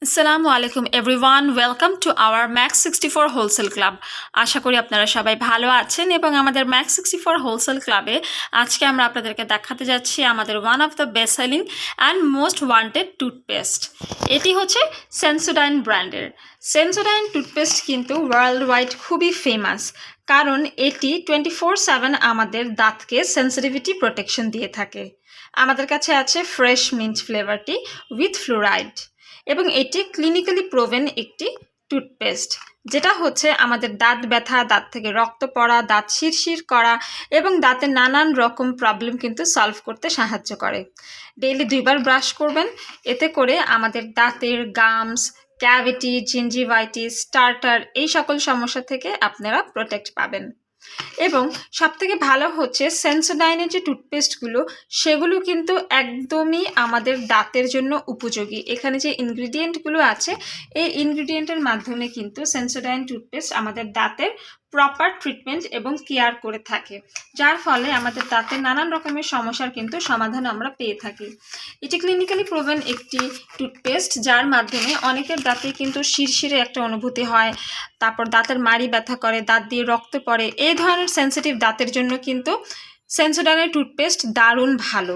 আসসালামু আলাইকুম everyone, welcome to our Mak64 wholesale club. আশা করি আপনারা সবাই ভালো আছেন এবং আমাদের Mak64 হোলসেল ক্লাবে আজকে আমরা আপনাদেরকে দেখাতে যাচ্ছি আমাদের one of the best selling and most wanted toothpaste. এটি হচ্ছে সেন্সোডাইন ব্র্যান্ডের। সেন্সোডাইন টুথপেস্ট কিন্তু ওয়ার্ল্ড ওয়াইড খুবই ফেমাস, কারণ এটি 24/7 আমাদের দাঁতকে সেন্সিটিভিটি প্রোটেকশন দিয়ে থাকে। আমাদের কাছে আছে ফ্রেশ মিন্ট ফ্লেভারটি উইথ ফ্লোরাইড, এবং এটি ক্লিনিক্যালি প্রোভেন একটি টুথপেস্ট, যেটা হচ্ছে আমাদের দাঁত ব্যথা, দাঁত থেকে রক্ত পড়া, দাঁত শিরশির করা এবং দাঁতের নানান রকম প্রবলেম কিন্তু সলভ করতে সাহায্য করে। ডেইলি 2বার ব্রাশ করবেন, এতে করে আমাদের দাঁতের গামস, ক্যাভিটি, জিঞ্জিভাইটিস, টার্টার এই সকল সমস্যা থেকে আপনারা প্রোটেক্ট পাবেন। এবং সবথেকে ভালো হচ্ছে সেন্সোডাইনের যে টুথপেস্টগুলো, সেগুলো কিন্তু একদমই আমাদের দাঁতের জন্য উপযোগী। এখানে যে ইনগ্রিডিয়েন্টগুলো আছে, এই ইনগ্রিডিয়েন্টের মাধ্যমে কিন্তু সেন্সোডাইন টুথপেস্ট আমাদের দাঁতের প্রপার ট্রিটমেন্ট এবং কেয়ার করে থাকে, যার ফলে আমাদের দাঁতের নানান রকমের সমস্যার কিন্তু সমাধান আমরা পেয়ে থাকি। এটি ক্লিনিক্যালি প্রোভেন একটি টুথপেস্ট, যার মাধ্যমে অনেকের দাঁতে কিন্তু শিরশিরে একটা অনুভূতি হয়, তারপর দাঁতের মাড়ি ব্যথা করে, দাঁত দিয়ে রক্ত পড়ে। এই ধরনের সেন্সিটিভ দাঁতের জন্য কিন্তু সেন্সোডাইনের টুথপেস্ট দারুণ ভালো।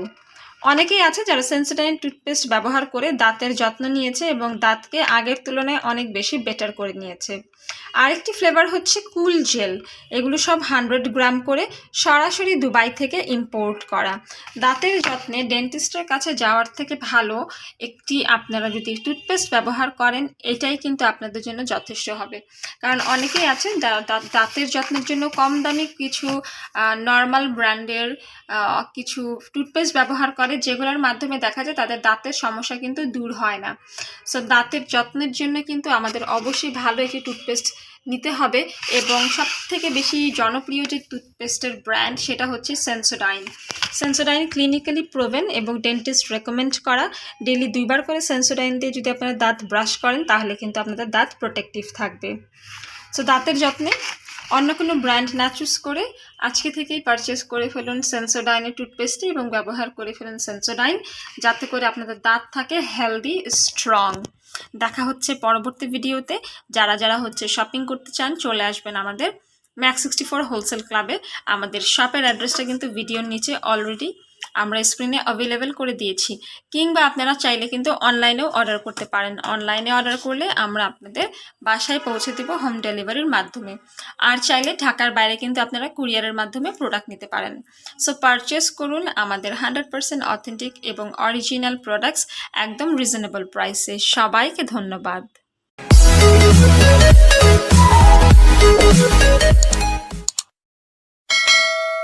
অনেকেই আছে যারা সেন্সোডাইন টুথপেস্ট ব্যবহার করে দাঁতের যত্ন নিয়েছে এবং দাঁতকে আগের তুলনায় অনেক বেশি বেটার করে নিয়েছে। আরেকটি ফ্লেভার হচ্ছে কুল জেল। এগুলো সব 100 গ্রাম করে সরাসরি দুবাই থেকে ইম্পোর্ট করা। দাঁতের যত্নে ডেন্টিস্টের কাছে যাওয়ার থেকে ভালো একটি আপনারা যদি টুথপেস্ট ব্যবহার করেন, এটাই কিন্তু আপনাদের জন্য যথেষ্ট হবে। কারণ অনেকেই আছেন দাঁতের যত্নের জন্য কম দামি কিছু নর্মাল ব্র্যান্ডের কিছু টুথপেস্ট ব্যবহার করে, যেগুলোর মাধ্যমে দেখা যায় তাদের দাঁতের সমস্যা কিন্তু দূর হয় না। সো দাঁতের যত্নের জন্য কিন্তু আমাদের অবশ্যই ভালো একটি টুথপেস্ট নিতে হবে। এবং সবথেকে বেশি জনপ্রিয় যে টুথপেস্টের ব্র্যান্ড, সেটা হচ্ছে সেন্সোডাইন। সেন্সোডাইন ক্লিনিক্যালি প্রোভেন এবং ডেন্টিস্ট রেকমেন্ড করা। ডেইলি 2বার করে সেন্সোডাইন দিয়ে যদি আপনারা দাঁত ব্রাশ করেন, তাহলে কিন্তু আপনাদের দাঁত প্রোটেক্টিভ থাকবে। সো দাঁতের যত্নে অন্য কোনো ব্র্যান্ড না চুজ করে আজকে থেকেই পারচেস করে ফেলুন সেন্সোডাইনের টুথপেস্টটি এবং ব্যবহার করে ফেলুন সেন্সোডাইন, যাতে করে আপনাদের দাঁত থাকে হেলদি, স্ট্রং। দেখা হচ্ছে পরবর্তী ভিডিওতে। যারা হচ্ছে শপিং করতে চান, চলে আসবেন আমাদের Mak64 হোলসেল ক্লাবে। আমাদের শপের অ্যাড্রেসটা কিন্তু ভিডিওর নিচে অলরেডি আমরা স্ক্রিনে অ্যাভেলেবেল করে দিয়েছি, কিংবা আপনারা চাইলে কিন্তু অনলাইনেও অর্ডার করতে পারেন। অনলাইনে অর্ডার করলে আমরা আপনাদের বাসায় পৌঁছে দেব হোম ডেলিভারির মাধ্যমে। আর চাইলে ঢাকার বাইরে কিন্তু আপনারা কুরিয়ারের মাধ্যমে প্রোডাক্ট নিতে পারেন। সো পারচেস করুন আমাদের 100% অথেন্টিক এবং অরিজিনাল প্রোডাক্টস একদম রিজনেবল প্রাইসে। সবাইকে ধন্যবাদ।